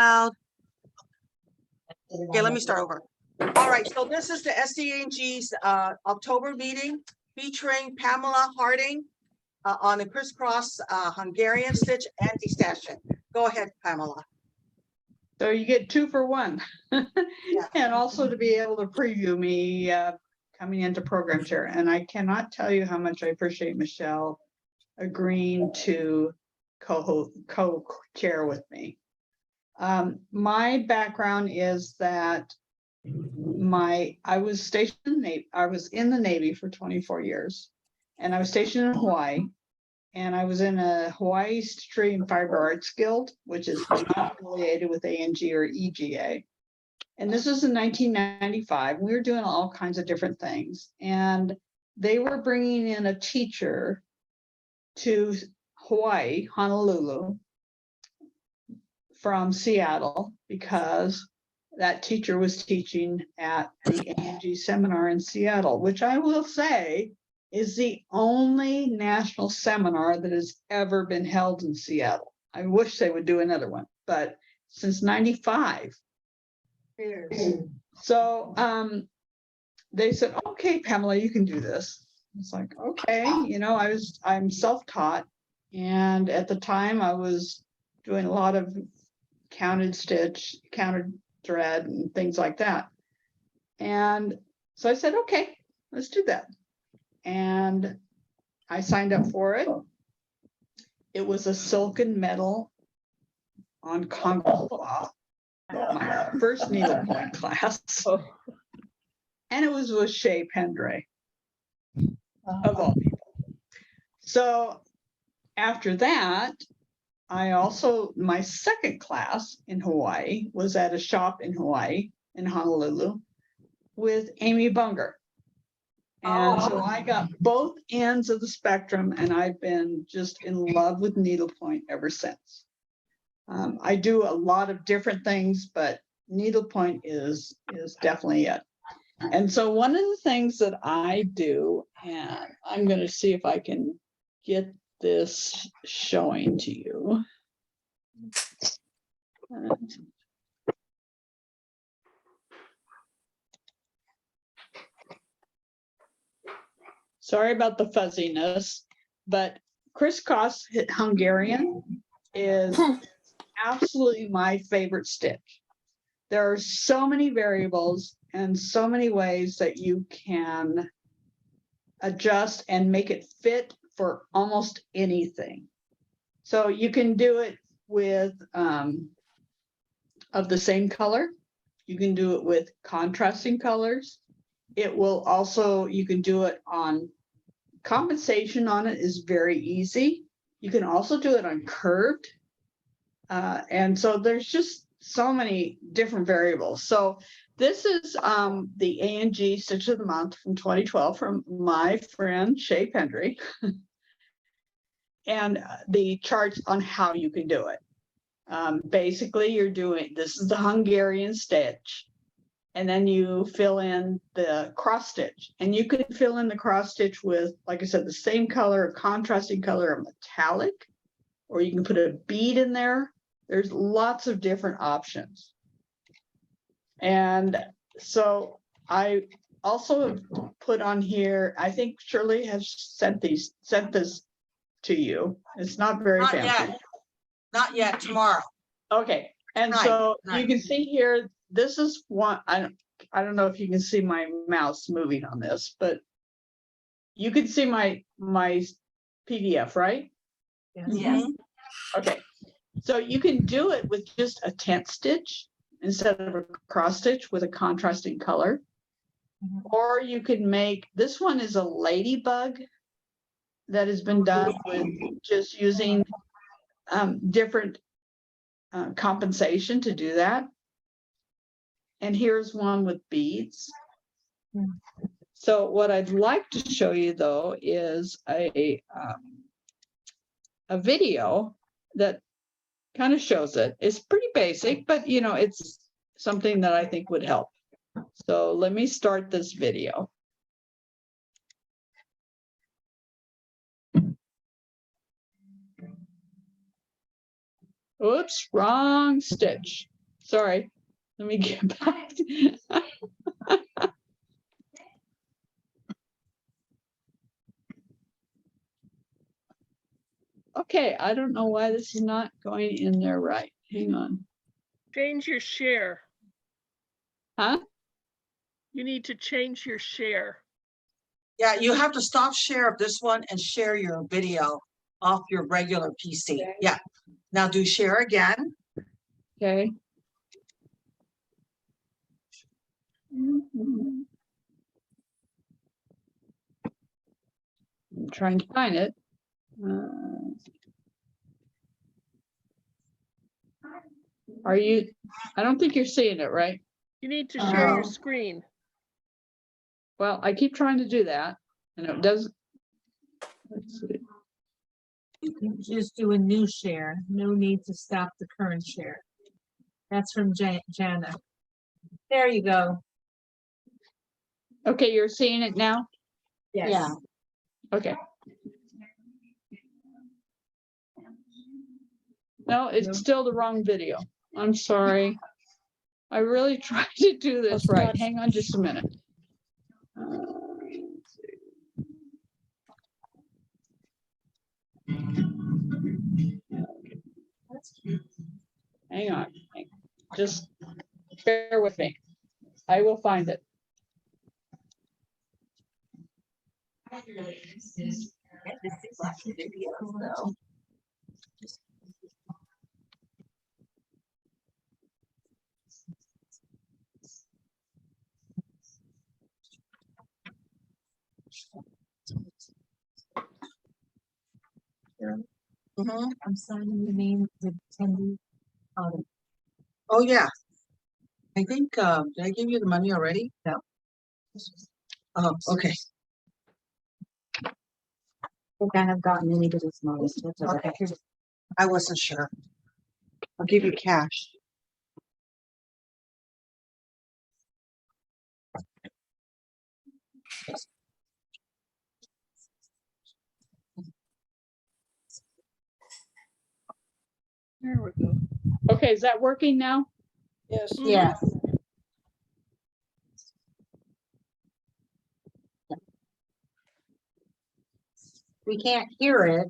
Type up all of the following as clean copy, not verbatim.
Okay, let me start over. All right, so this is the SDANG's October meeting featuring Pamela Harding on the Criss Cross Hungarian stitch and destashing. Go ahead, Pamela. So you get 2 for 1. Yeah. And also to be able to preview me coming into program chair. And I cannot tell you how much I appreciate Michelle agreeing to co-chair with me. My background is that I was stationed in the Navy. I was in the Navy for 24 years, and I was stationed in Hawaii. And I was in a Hawaii Stitchery and Fiber Arts Guild, which is not affiliated with ANG or EGA. And this was in 1995. We were doing all kinds of different things. And they were bringing in a teacher to Hawaii, Honolulu, from Seattle, because that teacher was teaching at the ANG seminar in Seattle, which I will say is the only national seminar that has ever been held in Seattle. I wish they would do another one, but since 95. So they said, okay, Pamela, you can do this. It's like, okay, you know, I'm self-taught. And at the time I was doing a lot of counted stitch, counted thread and things like that. And so I said, okay, let's do that. And I signed up for it. It was a silken metal on Congo cloth, my first needlepoint class. And it was with Shea Pendre, of all people. So after that, my second class in Hawaii was at a shop in Hawaii, in Honolulu, with Amy Bunger. And so I got both ends of the spectrum, and I've been just in love with needlepoint ever since. I do a lot of different things, but needlepoint is definitely it. And so one of the things that I do, and I'm going to see if I can get this showing to you. Sorry about the fuzziness, but Criss Cross Hungarian is absolutely my favorite stitch. There are so many variables and so many ways that you can adjust and make it fit for almost anything. So you can do it with of the same color. You can do it with contrasting colors. It will also, you can do it on compensation on it is very easy. You can also do it on curved. And so there's just so many different variables. So this is the ANG Stitch of the Month from 2012 from my friend Shea Pendre. And the charts on how you can do it. Basically, this is the Hungarian stitch. And then you fill in the cross stitch, and you can fill in the cross stitch with, like I said, the same color, a contrasting color, a metallic, or you can put a bead in there. There's lots of different options. And so I also have put on here, I think Shirley has sent this to you. It's not very fancy. Not yet, tomorrow. Okay. And so you can see here, this is one, I don't know if you can see my mouse moving on this, but you can see my PDF, right? Yes. Okay. So you can do it with just a tent stitch instead of a cross stitch with a contrasting color. Or you can make, this one is a ladybug that has been done with just using different compensation to do that. And here's one with beads. So what I'd like to show you though is a video that kind of shows it. It's pretty basic, but you know, it's something that I think would help. So let me start this video. Oops, wrong stitch. Sorry. Let me get back. Okay, I don't know why this is not going in there right. Hang on. Change your share. Huh? You need to change your share. Yeah, you have to stop share of this one and share your video off your regular PC. Yeah. Now do share again. Okay. I'm trying to find it. Are you? I don't think you're seeing it, right? You need to share your Oh. screen. Well, I keep trying to do that, and it doesn't. Let's see. You can just do a new share. No need to stop the current share. That's from Jana. There you go. Okay, you're seeing it now? Yes. Yeah. Okay. No, it's still the wrong video. I'm sorry. I really tried to do this right. Hang on just a minute. Let's see. Hang on. Just bear with me. I will find it. Mhm. I'm signing the name of the attendee. Oh, yeah. I think, did I give you the money already? No. Oh, okay. I think I have gotten anybody's money. Okay. I wasn't sure. I'll give you cash. There we go. Okay, is that working now? Yes. Yes. We can't hear it.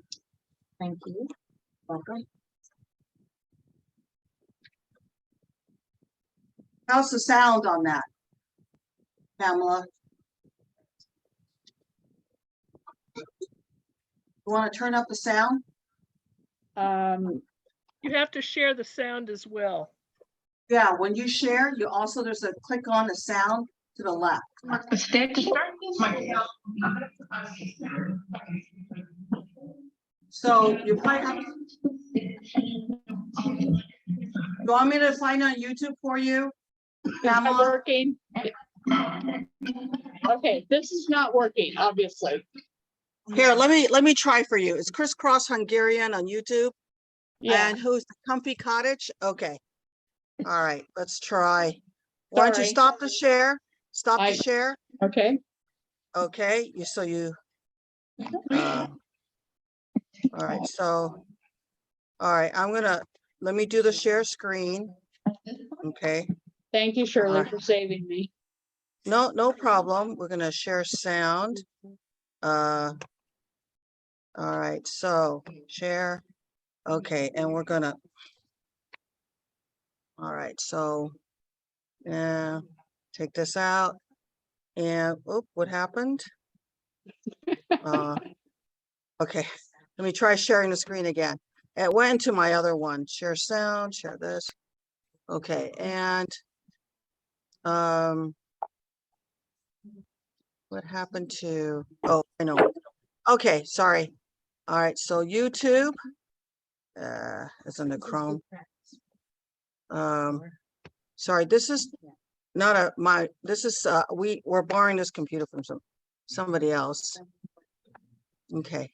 Thank you. Welcome. How's the sound on that, Pamela? You want to turn up the sound? You have to share the sound as well. Yeah, when you share, you also, there's a click on the sound to the left. So you probably have. You want me to find on YouTube for you? Is that Pamela? working? Okay, this is not working, obviously. Here, let me try for you. It's Criss Cross Hungarian on YouTube. Yeah, And who's the Comfy Cottage? Okay. All right, let's try. Why don't you Sorry. stop the share? Stop the I- share. okay. Okay, all right, so, all right, let me do the share screen. Okay, Thank you, Shirley, Alright. for saving me. no problem. We're gonna share sound. All right, so share. Okay, and we're gonna. All right, so, yeah, take this out. And, oop, what happened? Okay, let me try sharing the screen again. It went to my other one, share sound, share this. Okay, and what happened to, oh, I know. Okay, sorry. All right, so YouTube, it's under Chrome. Sorry, this is not this is, we're borrowing this computer from somebody else. Okay,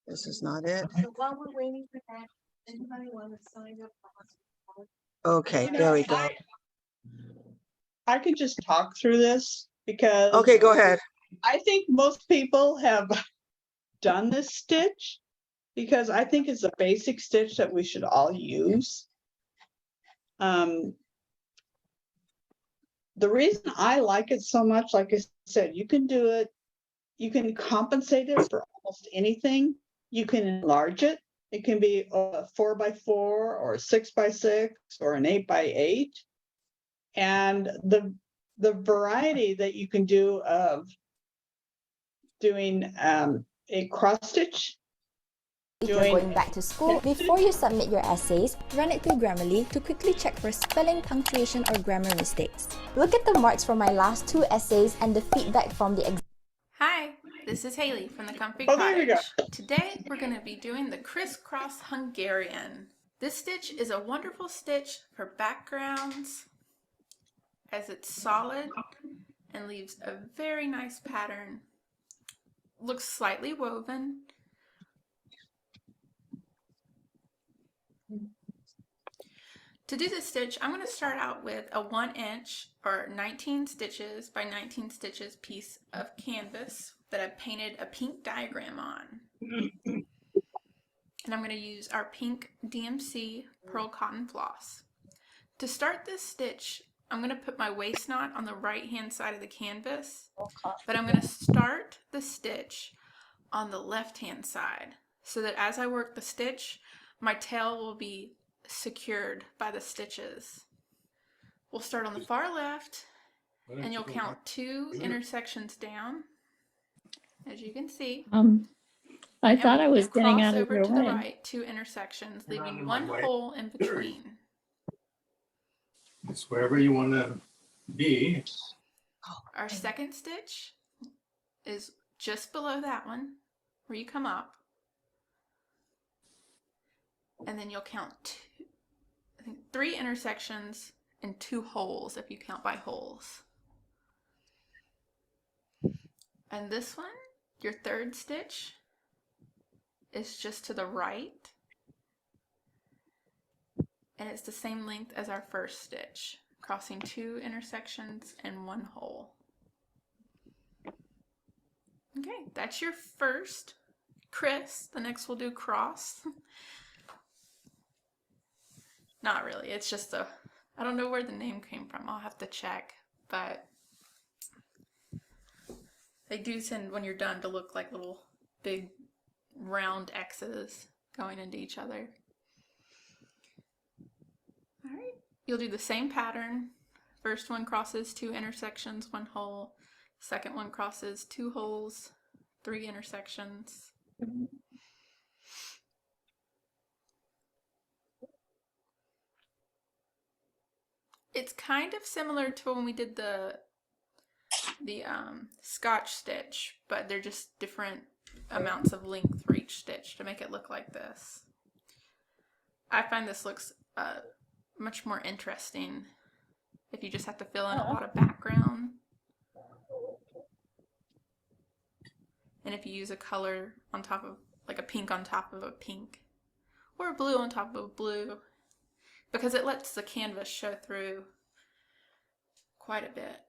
this is not it. So while we're waiting for that, anybody want to sign up? Okay, You know, there we go. I could just talk through this because. Okay, go ahead. I think most people have done this stitch because I think it's a basic stitch that we should all use. The reason I like it so much, like I said, you can do it, you can compensate it for almost anything. You can enlarge it. It can be a 4x4 or a 6x6 or an 8x8. And the variety that you can do of doing a cross stitch. If you're going back to school, before you submit your essays, run it through Grammarly to quickly check for spelling, punctuation, or grammar mistakes. Look at the marks from my last 2 essays and the feedback from the exam. Hi, this is Haley from the Comfy Oh, there we go. Cottage. Today we're going to be doing the Criss Cross Hungarian. This stitch is a wonderful stitch for backgrounds as it's solid and leaves a very nice pattern. Looks slightly woven. To do this stitch, I'm going to start out with a 1 inch or 19 stitches by 19 stitches piece of canvas that I've painted a pink diagram on. And I'm going to use our pink DMC pearl cotton floss. To start this stitch, I'm going to put my waist knot on the right hand side of the canvas, but I'm going to start the stitch on the left hand side so that as I work the stitch, my tail will be secured by the stitches. We'll start on the far left and you'll count 2 intersections down, as you can see. I And thought I was we'll getting cross out of over your to the way. right 2 intersections, leaving 1 hole in between. It's wherever you want to be. Our second stitch is just below that one, where you come up. And then you'll count 3 intersections and 2 holes if you count by holes. And this one, your third stitch, is just to the right. And it's the same length as our first stitch, crossing 2 intersections and 1 hole. Okay, that's your first Criss. The next we'll do cross. Not really, it's just I don't know where the name came from, I'll have to check, but they do tend, when you're done, to look like little big round X's going into each other. Alright, you'll do the same pattern. First one crosses 2 intersections, 1 hole. Second one crosses 2 holes, 3 intersections. It's kind of similar to when we did the Scotch stitch, but they're just different amounts of length for each stitch to make it look like this. I find this looks much more interesting if you just have to fill in a lot of background. And if you use a color on top of, like a pink on top of a pink, or a blue on top of a blue, because it lets the canvas show through quite a bit.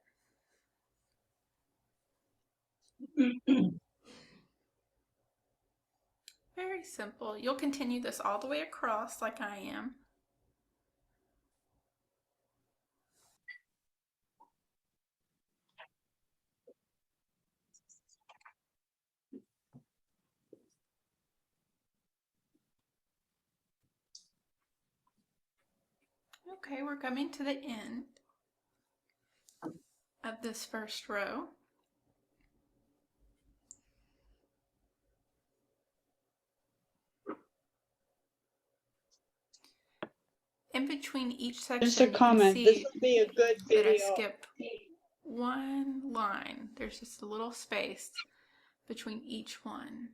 Very simple. You'll continue this all the way across like I am. Okay, we're coming to the end of this first row. In between each section, Just a you can comment, see this would be a good that I video. skip 1 line. There's just a little space between each one.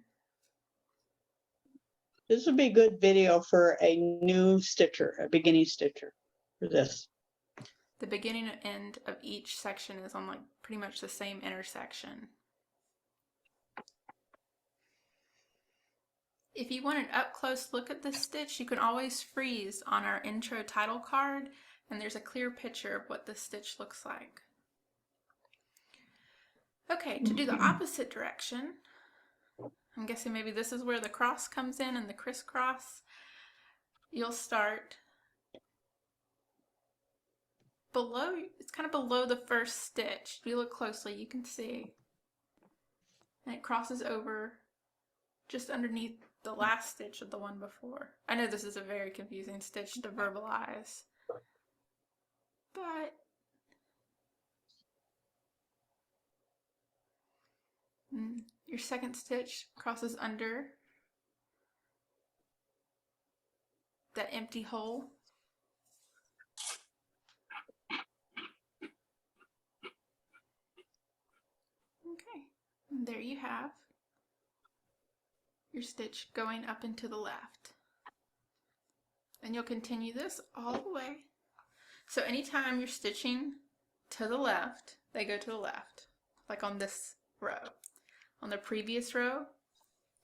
This would be a good video for a new stitcher, a beginning stitcher for this. The beginning and end of each section is on like pretty much the same intersection. If you want an up-close look at this stitch, you can always freeze on our intro title card, and there's a clear picture of what this stitch looks like. Okay, to do the opposite direction, I'm guessing maybe this is where the cross comes in and the crisscross. You'll start below, it's kind of below the first stitch. If you look closely, you can see. And it crosses over just underneath the last stitch of the one before. I know this is a very confusing stitch to verbalize, but your second stitch crosses under that empty hole. Okay, and there you have your stitch going up and to the left. And you'll continue this all the way. So anytime you're stitching to the left, they go to the left, like on this row. On the previous row,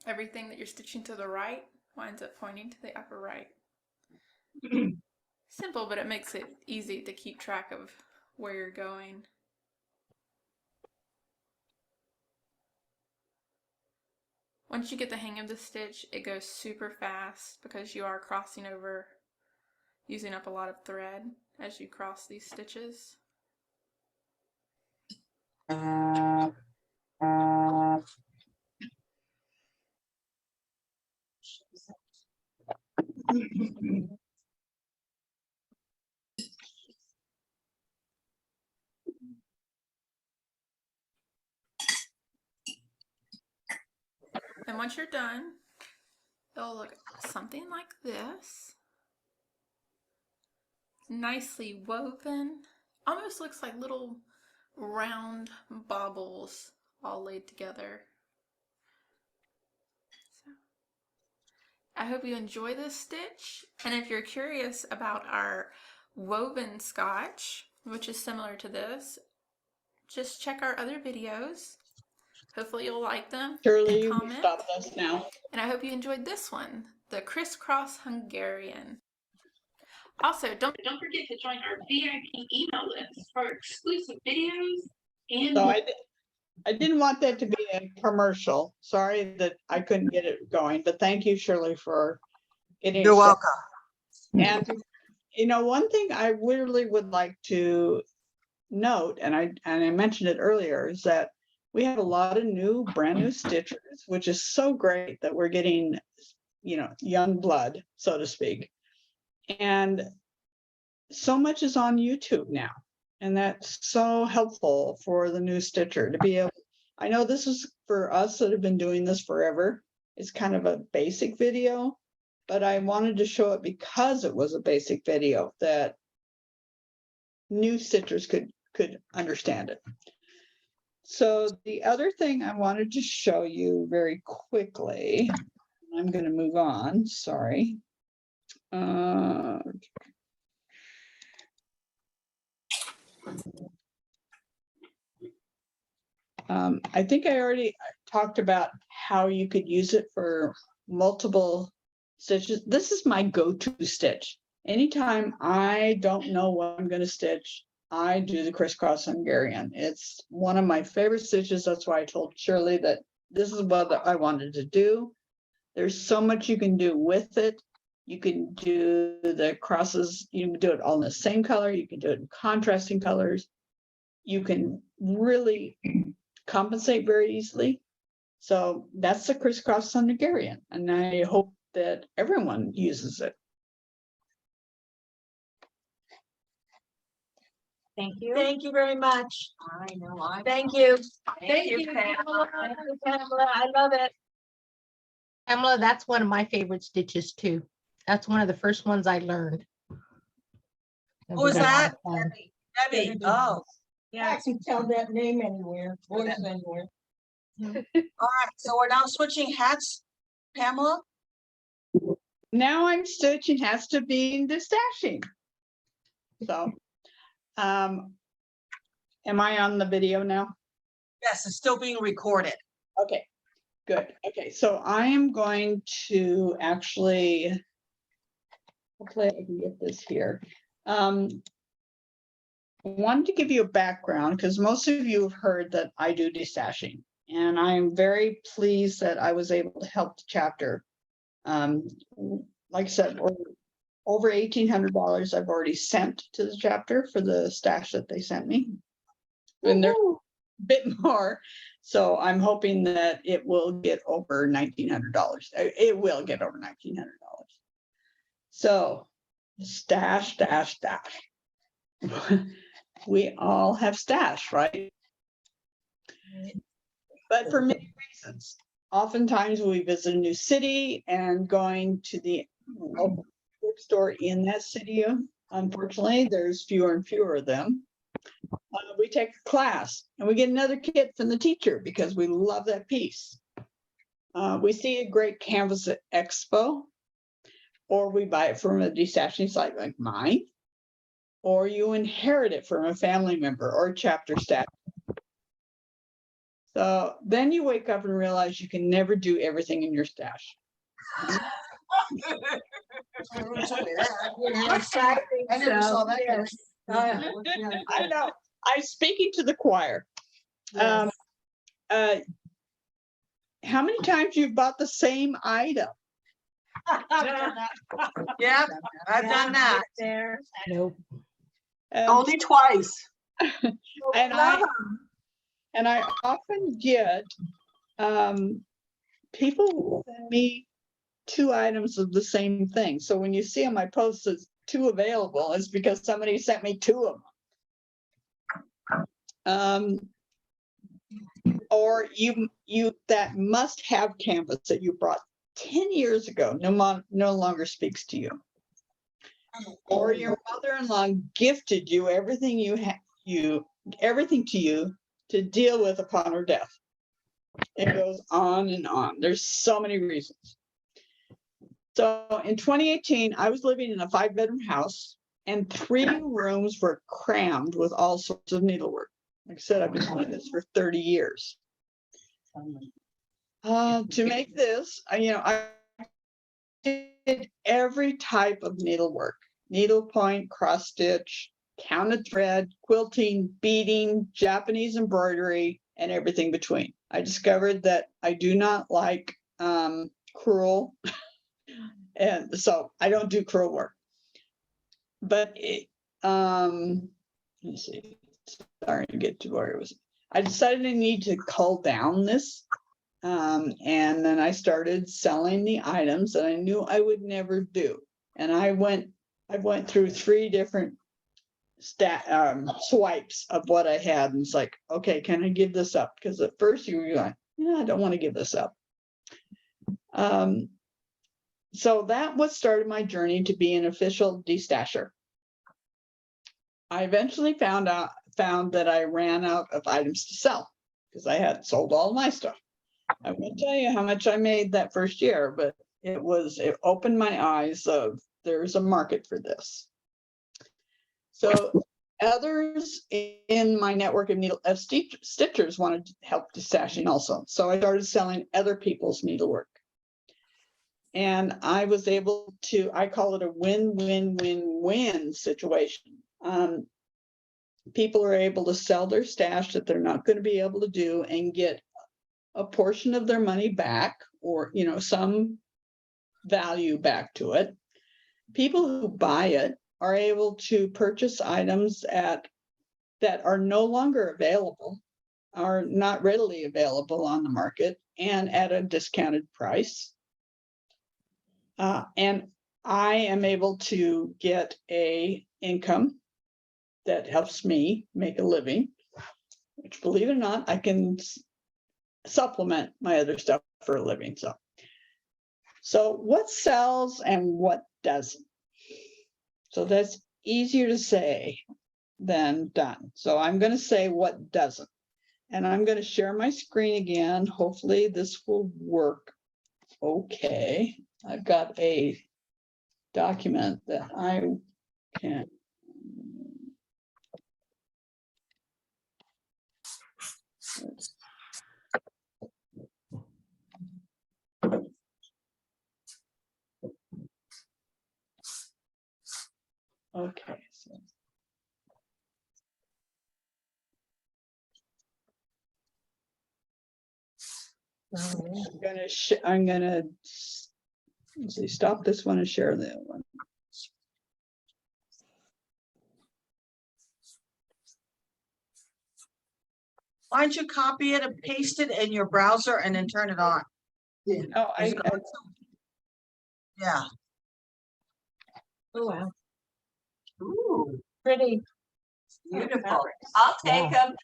everything that you're stitching to the right winds up pointing to the upper right. Simple, but it makes it easy to keep track of where you're going. Once you get the hang of the stitch, it goes super fast because you are crossing over, using up a lot of thread as you cross these stitches. And once you're done, it'll look something like this. Nicely woven. Almost looks like little round baubles all laid together. So, I hope you enjoy this stitch. And if you're curious about our woven scotch, which is similar to this, just check our other videos. Hopefully you'll like them. Shirley, and you comment. stop this now. And I hope you enjoyed this one, the Criss Cross Hungarian. Also, don't forget to join our VIP email list for exclusive videos and So I didn't want that to be a commercial. Sorry that I couldn't get it going, but thank you, Shirley, for getting it You're started. welcome. And you know, one thing I really would like to note, and I mentioned it earlier, is that we have a lot of brand new stitchers, which is so great that we're getting, you know, young blood, so to speak. And so much is on YouTube now. And that's so helpful for the new stitcher to be able, I know this is for us that have been doing this forever. It's kind of a basic video, but I wanted to show it because it was a basic video that new stitchers could understand it. So the other thing I wanted to show you very quickly, I'm going to move on, sorry. I think I already talked about how you could use it for multiple stitches. This is my go-to stitch. Anytime I don't know what I'm going to stitch, I do the Criss Cross Hungarian. It's one of my favorite stitches. That's why I told Shirley that this is what I wanted to do. There's so much you can do with it. You can do the crosses, you can do it all in the same color. You can do it in contrasting colors. You can really compensate very easily. So that's the Criss Cross Hungarian, and I hope that everyone uses it. Thank you. Thank you very much. I know. Thank you. Thank you, Pamela. Thank you, Pamela. I love it. Pamela, that's one of my favorite stitches too. That's one of the first ones I learned. It Who is was a lot that? of fun. Debbie, oh, Yeah. I can tell that name anywhere, voice anywhere. all right, so we're now switching hats, Pamela? Now I'm stitching has to be destashing. So, am I on the video now? Yes, it's still being recorded. Okay, good. Okay, so I am going to actually, hopefully I can get this here. I wanted to give you a background because most of you have heard that I do destashing. And I'm very pleased that I was able to help the chapter. Like I said, over $1,800 I've already sent to the chapter for the stash that they sent me. And there's a bit more. So I'm hoping that it will get over $1,900. It will get over $1,900. So stash. We all have stash, right? But for many reasons. Oftentimes we visit a new city, and going to the local bookstore in that city, unfortunately, there's fewer and fewer of them. We take a class and we get another kit from the teacher because we love that piece. We see a great canvas at Expo, or we buy it from a destashing site like mine, or you inherit it from a family member or chapter staff. So then you wake up and realize you can never do everything in your stash. I never saw that coming. I know. I'm speaking to the choir. How many times you've bought the same item? Yeah, I've done that. Nope. Only twice. And I often get people who send me 2 items of the same thing. So when you see on my post it's 2 available, it's because somebody sent me 2 of them. Or you that must have canvas that you brought 10 years ago no longer speaks to you. Or your mother-in-law gifted you everything everything to you to deal with upon her death. It goes on and on. There's so many reasons. So in 2018, I was living in a 5-bedroom house, and 3 rooms were crammed with all sorts of needlework. Like I said, I've been doing this for 30 years. To make this, I did every type of needlework: needlepoint, cross stitch, counted thread, quilting, beading, Japanese embroidery, and everything between. I discovered that I do not like crewel, and so I don't do crewel work. But let's see, starting to get to where it was. I decided I need to cull down this, and then I started selling the items that I knew I would never do. And I went through 3 different swipes of what I had, and it's like, okay, can I give this up? Because at first you were like, yeah, I don't want to give this up. So that what started my journey to be an official destasher. I eventually found that I ran out of items to sell because I had sold all my stuff. I won't tell you how much I made that first year, but it opened my eyes of there's a market for this. So others in my network of stitchers wanted to help destashing also. So I started selling other people's needlework. And I was able to, I call it a win-win-win-win situation. People are able to sell their stash that they're not going to be able to do and get a portion of their money back, or some value back to it. People who buy it are able to purchase items that are no longer available, are not readily available on the market, and at a discounted price. And I am able to get a income that helps me make a living, which, believe it or not, I can supplement my other stuff for a living. So what sells and what doesn't? So that's easier to say than done. So I'm going to say what doesn't. And I'm going to share my screen again. Hopefully this will work okay. I've got a document that I can. Okay, so Oh, I'm gonna, let's see, stop this one and share the other one. Why don't you copy it and paste it in your browser and then turn it on? Oh, Yeah. Oh, wow. Ooh, Pretty. beautiful. I'll take them.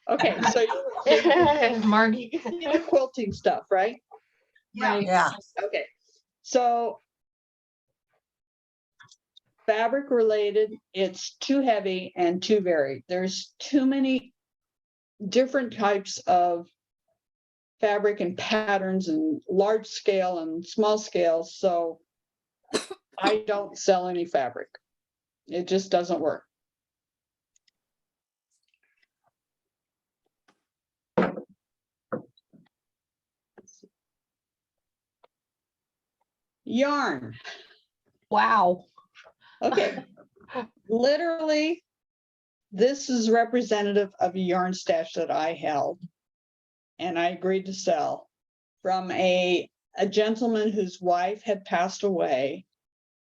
okay, so you Marty. see the quilting stuff, right? Right. Yeah. Okay, so fabric related, it's too heavy and too varied. There's too many different types of fabric and patterns and large scale and small scale. So I don't sell any fabric. It just doesn't work. Yarn. Wow. Okay. Literally, this is representative of a yarn stash that I held and I agreed to sell from a gentleman whose wife had passed away.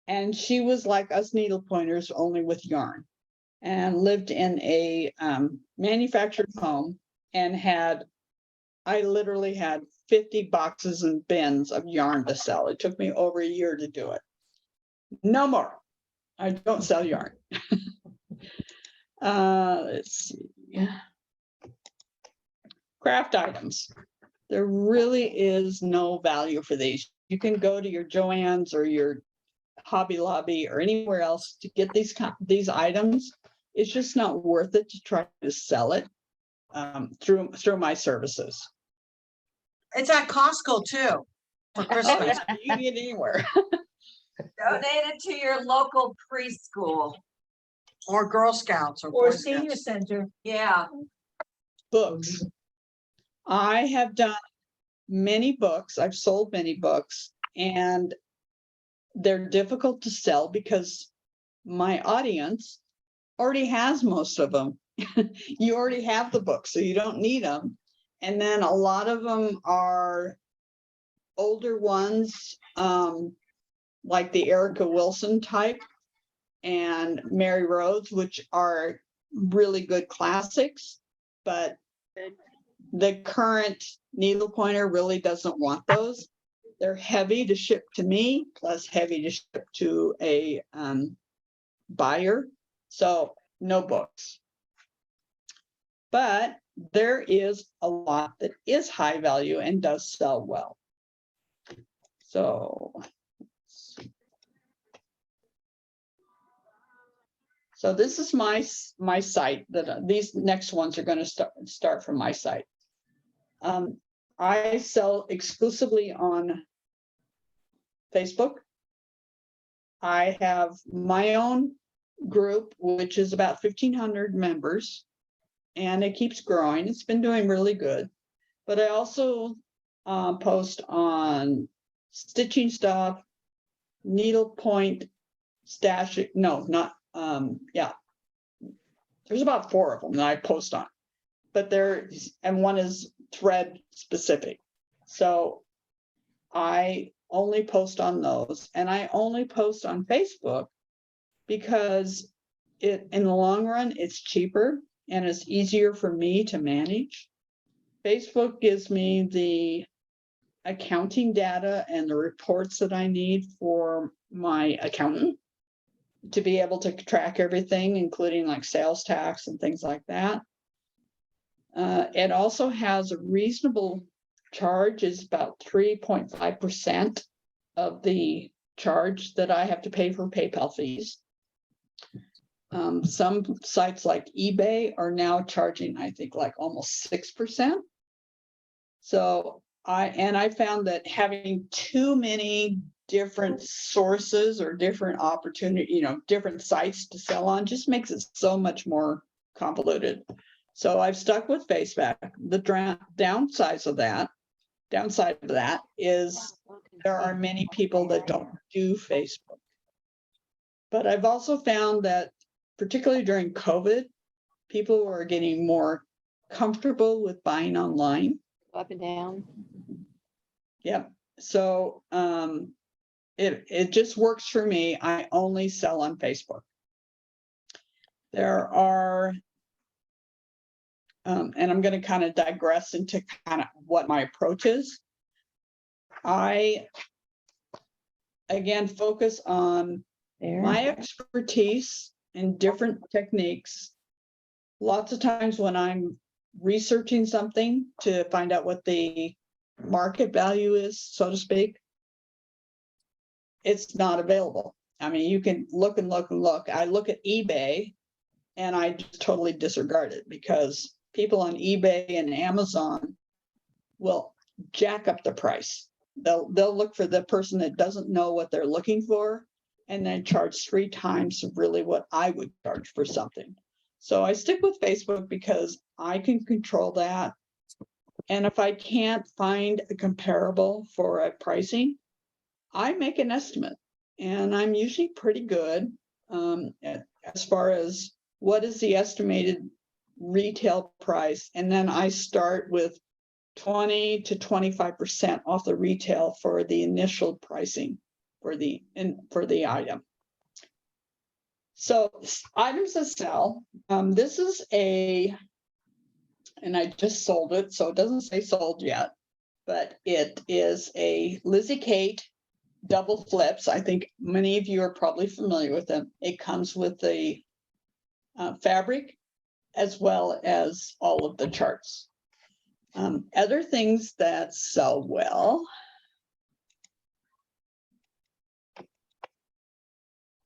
And she was like us needle pointers, only with yarn, and lived in a manufactured home and I literally had 50 boxes and bins of yarn to sell. It took me over a year to do it. No more. I don't sell yarn. Let's see. Craft items. There really is no value for these. You can go to your Joann's or your Hobby Lobby or anywhere else to get these items. It's just not worth it to try to sell it through my services. It's at Costco too for Christmas. You can get anywhere. Donate it to your local preschool. Or Girl Scouts or Or Boy senior Scouts. center. Yeah. Books. I have done many books. I've sold many books, and they're difficult to sell because my audience already has most of them. You already have the book, so you don't need them. And then a lot of them are older ones, like the Erica Wilson type and Mary Rhodes, which are really good classics, but the current needle pointer really doesn't want those. They're heavy to ship to me, plus heavy to ship to a buyer. So no books. But there is a lot that is high value and does sell well. So, this is my site. That these next ones are going to start from my site. I sell exclusively on Facebook. I have my own group, which is about 1,500 members, and it keeps growing. It's been doing really good. But I also post on stitching stuff, needlepoint, stashing. No, not yeah. There's about 4 of them that I post on, but and one is thread specific. So I only post on those, and I only post on Facebook because in the long run, it's cheaper and it's easier for me to manage. Facebook gives me the accounting data and the reports that I need for my accountant to be able to track everything, including like sales tax and things like that. It also has a reasonable charge, is about 3.5% of the charge that I have to pay for PayPal fees. Some sites like eBay are now charging, I think, like almost 6%. So I found that having too many different sources or different opportunity, different sites to sell on just makes it so much more convoluted. So I've stuck with Facebook. The downside of that is there are many people that don't do Facebook. But I've also found that particularly during COVID, people are getting more comfortable with buying online. Up and down. Yep. So it just works for me. I only sell on Facebook. There are, and I'm going to kind of digress into kind of what my approach is. I, again, focus on my expertise in different techniques. Lots of times when I'm researching something to find out what the market value is, so to speak, it's not available. I mean, you can look and look and look. I look at eBay and I just totally disregard it because people on eBay and Amazon will jack up the price. They'll look for the person that doesn't know what they're looking for and then charge 3 times really what I would charge for something. So I stick with Facebook because I can control that. And if I can't find a comparable for a pricing, I make an estimate, and I'm usually pretty good as far as what is the estimated retail price. And then I start with 20 to 25% off the retail for the initial pricing for the item. So items that sell, this is and I just sold it, so it doesn't say sold yet, but it is a Lizzie Kate double flips. I think many of you are probably familiar with them. It comes with the fabric as well as all of the charts. Other things that sell well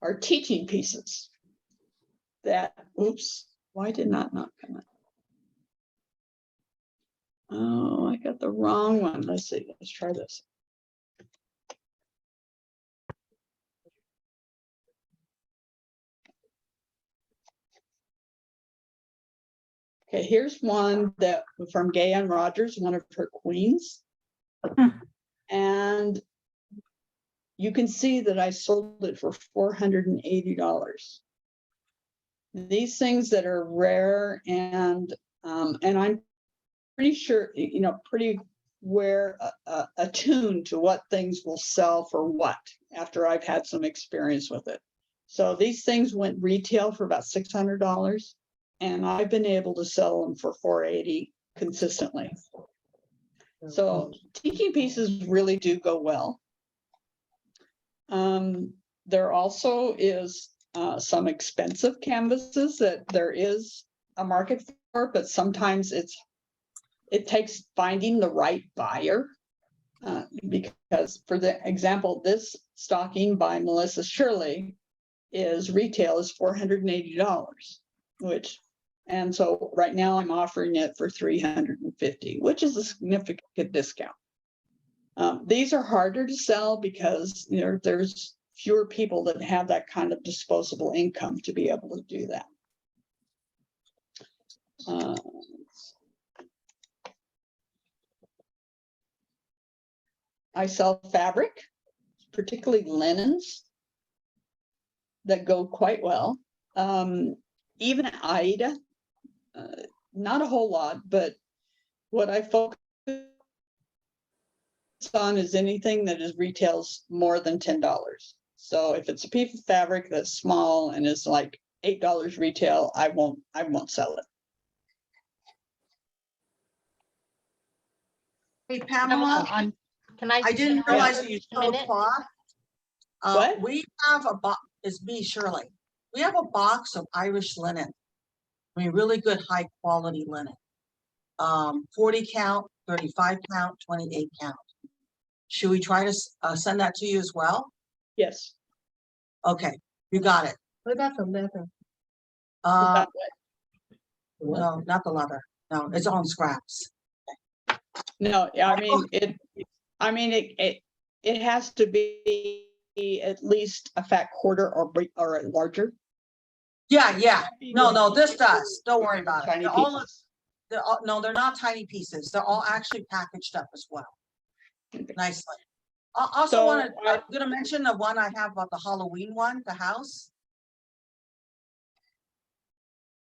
are teaching pieces that, oops, why did not come out? Oh, I got the wrong one. Let's see, let's try this. Okay, here's one that from Gay Ann Rogers, one of her queens. And you can see that I sold it for $480. These things that are rare and I'm pretty sure, you know, pretty attuned to what things will sell for what after I've had some experience with it. So these things went retail for about $600. And I've been able to sell them for $480 consistently. So teaching pieces really do go well. There also is some expensive canvases that there is a market for, but sometimes it takes finding the right buyer. Because for the example, this stocking by Melissa Shirley retail is $480, and so right now I'm offering it for $350, which is a significant discount. These are harder to sell because there's fewer people that have that kind of disposable income to be able to do that. I sell fabric, particularly linens that go quite well. Even Aida, not a whole lot, but what I focus on is anything that is retails more than $10. So if it's a piece of fabric that's small and is like $8 retail, I won't sell it. Hey, Pamela, Can I? I didn't realize that you a sold minute? cloth. What? We have a box, it's me, Shirley. We have a box of Irish linen. I mean, really good, high quality linen. 40 count, 35 count, 28 count. Should we try to send that to you as well? Yes. Okay, you got it. What about the leather? No, not the leather. No, it's on scraps. No, I mean it has to be at least a fat quarter or larger. Yeah. No, this does. Don't worry about it. Tiny They're all, pieces. no, they're not tiny pieces. They're all actually packaged up as well. Nicely. I also I'm gonna mention the one I have about the Halloween one, the house.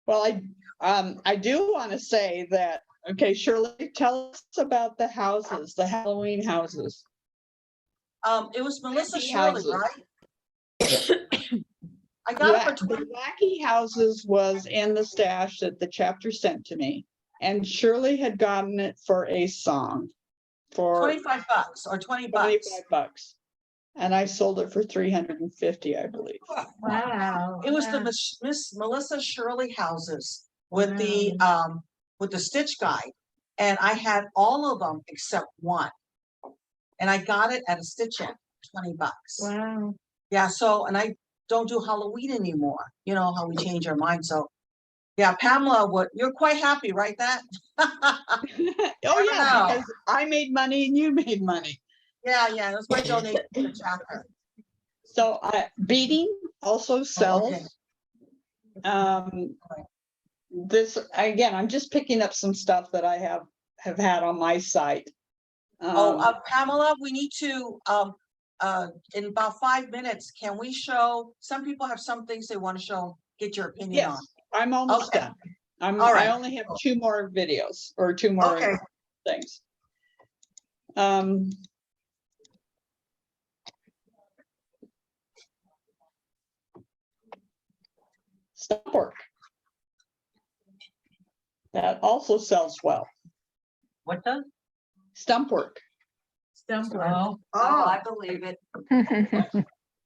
Well, I do want to say that Okay, Shirley, tell us about the houses, the Halloween houses. It was Melissa Wacky Shirley, houses. right? I got it for The wacky houses was in the stash that the chapter sent to me, and Shirley had gotten it for a song for 25 bucks or 20 bucks. 25 bucks. And I sold it for 350, I believe. Wow. It was the Miss Melissa Shirley houses with the stitch guide. And I had all of them except one. And I got it at a stitch in, 20 bucks. Wow. Yeah, so, and I don't do Halloween anymore. You know how we change our mind. So yeah, Pamela, you're quite happy, right? That? Oh Never yeah, know. because I made money and you made money. Yeah, that's my donation to the chapter. So beading also sells. okay. This again, I'm just picking up some stuff that I have had on my site. Pamela, we need to in about 5 minutes, can we show, some people have some things they want to show, get your opinion on. Yes, I'm almost Okay. done. All right. I only have 2 more videos or 2 more Okay. things. Stump work. That also sells well. What does? Stump work. Stump work. Oh, I believe it.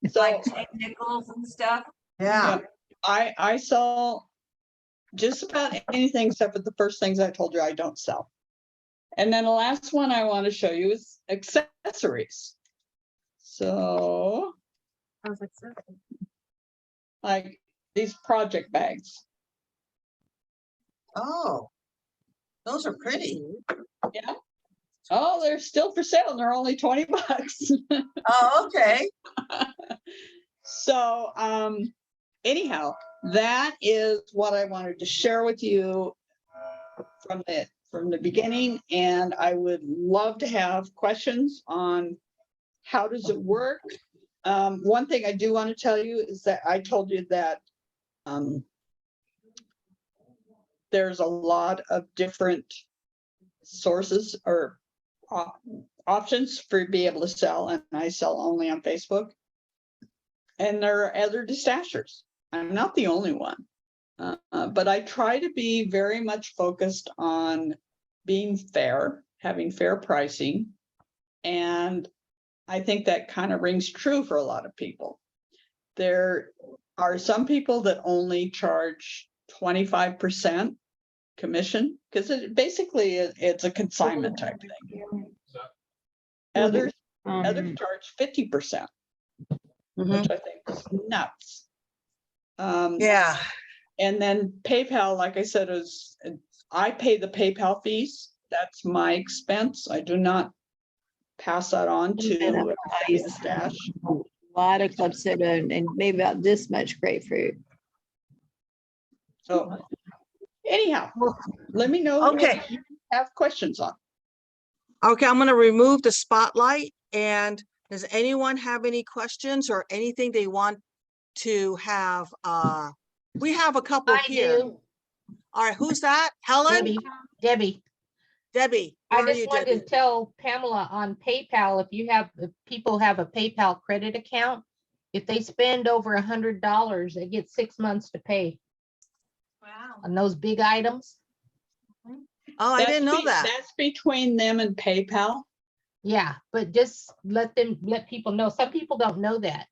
So Like nickels and stuff. yeah. I sell just about anything except for the first things I told you I don't sell. And then the last one I want to show you is accessories. So like these project bags. Oh, those are pretty. Yeah. Oh, they're still for sale and they're only 20 bucks. Oh, okay. So anyhow, that is what I wanted to share with you from the beginning. And I would love to have questions on how does it work. One thing I do want to tell you is that I told you that there's a lot of different sources or options for be able to sell, and I sell only on Facebook. And there are other destashers. I'm not the only one, but I try to be very much focused on being fair, having fair pricing, and I think that kind of rings true for a lot of people. There are some people that only charge 25% commission because it's a consignment type thing. Others charge 50%, which I think is nuts. Yeah. And then PayPal, like I said, I pay the PayPal fees. That's my expense. I do not pass that on to the stash. A lot of club soda and maybe about this much grapefruit. So anyhow, let me know Okay. if you have questions on. Okay, I'm going to remove the spotlight. And does anyone have any questions or anything they want to have? We have a couple I here. do. All right, who's that? Helen? Debbie. Debbie. I where are just you, wanted Debbie? to tell Pamela on PayPal, if people have a PayPal credit account, if they spend over $100, they get 6 months to pay Wow. on those big items. Oh, I didn't know that. That's between them and PayPal. Yeah, but just let people know. Some people don't know that.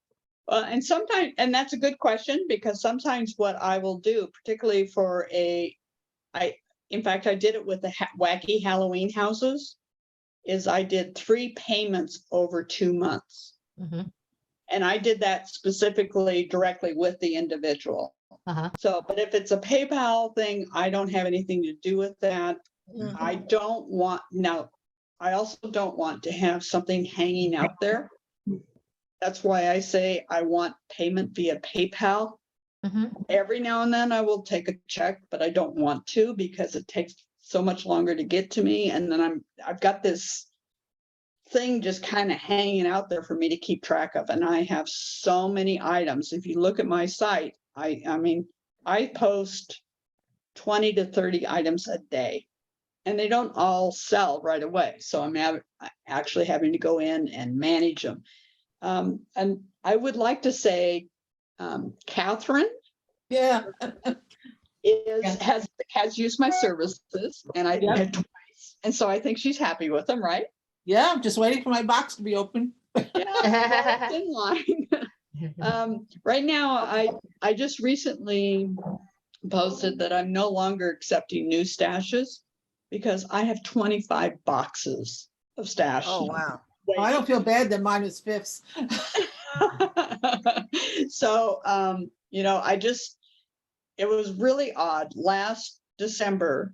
And sometimes, and that's a good question, because sometimes what I will do, particularly for in fact, I did it with the wacky Halloween houses, is I did 3 payments over 2 months. Mhm. And I did that specifically directly with the individual. So, but if it's a PayPal thing, I don't have anything to do with that. I don't want, now, I also don't want to have something hanging out there. That's why I say I want payment via PayPal. Every now and then I will take a check, but I don't want to because it takes so much longer to get to me. And then I've got this thing just kind of hanging out there for me to keep track of. And I have so many items. If you look at my site, I mean, I post 20 to 30 items a day. and they don't all sell right away. So I'm actually having to go in and manage them. And I would like to say, Catherine Yeah. has used my services, and I Yep. had twice, and so I think she's happy with them, right? Yeah, I'm just waiting for my box to be open. Yeah, it's in line. Right now, I just recently posted that I'm no longer accepting new stashes because I have 25 boxes of stash. Oh, wow. Oh, I don't feel bad that mine was fifths. So, it was really odd. Last December,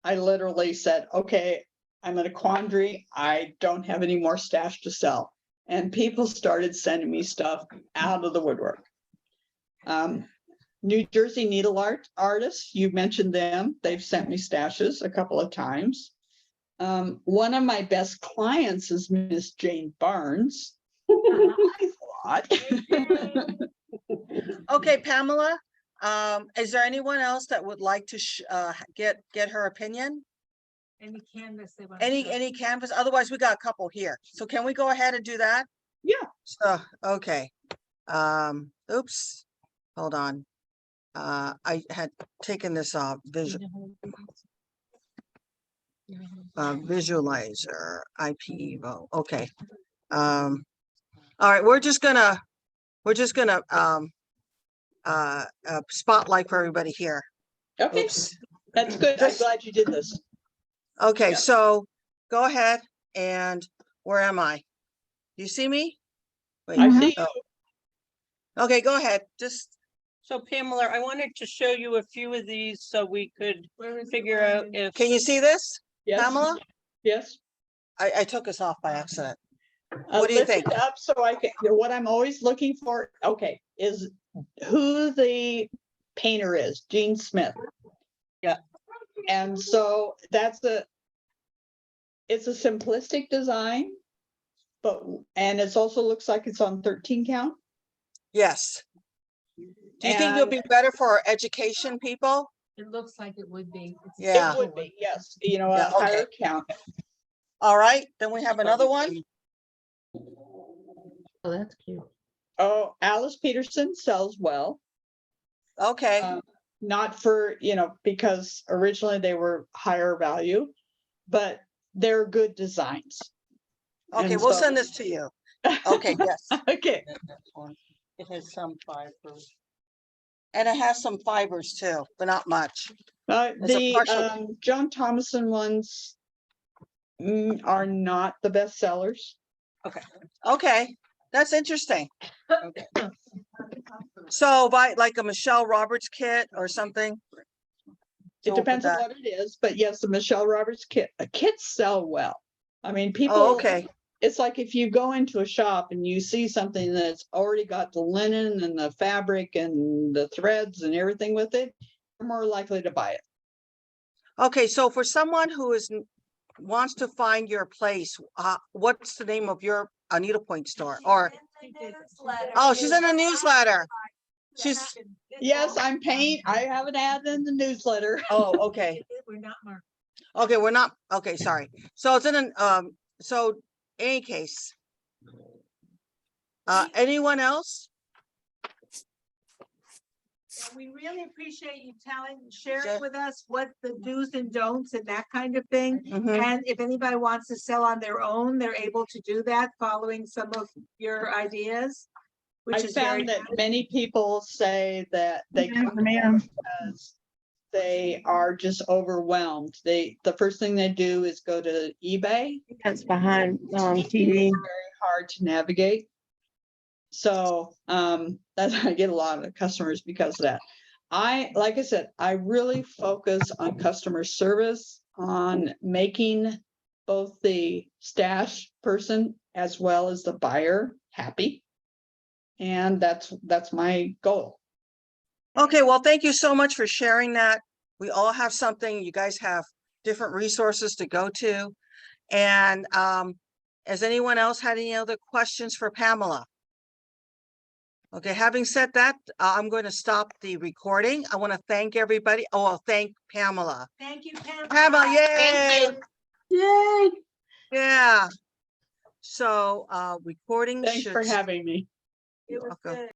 I literally said, okay, I'm in a quandary. I don't have any more stash to sell. And people started sending me stuff out of the woodwork. New Jersey needle artists, you mentioned them. They've sent me stashes a couple of times. One of my best clients is Miss Jane Barnes. Okay, Pamela, is there anyone else that would like to get her opinion? Any canvas they want. Any canvas? Otherwise, we got a couple here. So can we go ahead and do that? Yeah. So, okay. Oops, hold on. I had taken this off, visualizer, IPEVO. Okay. All right, we're just gonna spotlight for everybody here. Okay, Oops. that's good. I'm glad you did this. Okay, Yeah. so go ahead and where am I? You see me? Wait, I see oh. Okay, go ahead. Just So Pamela, I wanted to show you a few of these so we could figure out if. can you see this, Yes. Pamela? Yes. I took us off by accident. What do you Lift think? it up so I can, what I'm always looking for, okay, is who the painter is, Gene Smith. Yeah. And so it's a simplistic design, and it also looks like it's on 13 count. Yes. Do you think you'll be better for our education people? It looks like it would be. Yeah. It would be, yes, Yeah, a okay. higher count. All right, then we have another one. Oh, that's cute. Oh, Alice Peterson sells well. Okay, Not for, because originally they were higher value, but they're good designs. okay, And we'll so- send this to you. Okay, yes. Okay. It has some fibers. And it has some fibers too, but not much. It's a The partial- John Thomason ones are not the best sellers. Okay, that's interesting. So buy like a Michelle Roberts kit or something. So It we'll put depends on that- what it is, but yes, the Michelle Roberts kits sell well. I mean, people. Oh, okay. It's like if you go into a shop and you see something that's already got the linen and the fabric and the threads and everything with it, you're more likely to buy it. Okay, so for someone who wants to find your place, what's the name of your needlepoint store? Or oh, she's in a newsletter. She's Yes, I'm paying. I have an ad in the newsletter. oh, okay. We're not marked. Okay, we're not okay. Sorry. So it's in an so in any case, anyone else? We really appreciate you Sure. sharing with us what the do's and don'ts and that kind of thing. Mhm. And if anybody wants to sell on their own, they're able to do that following some of your ideas. I Which is very found that many people say that they come because they are just overwhelmed. The first thing they do is go to eBay. That's behind It's TV. very hard to navigate. So I get a lot of customers because of that. Like I said, I really focus on customer service, on making both the stash person as well as the buyer happy. And that's my goal. Okay, well, thank you so much for sharing that. We all have something. You guys have different resources to go to. And has anyone else had any other questions for Pamela? Okay, having said that, I'm going to stop the recording. I want to thank everybody. Oh, I'll thank Pamela. Thank you, Pam. Pamela, yay! Thank you. Yay! Yeah. So, recording Thanks should. for having me. It was Okay. good.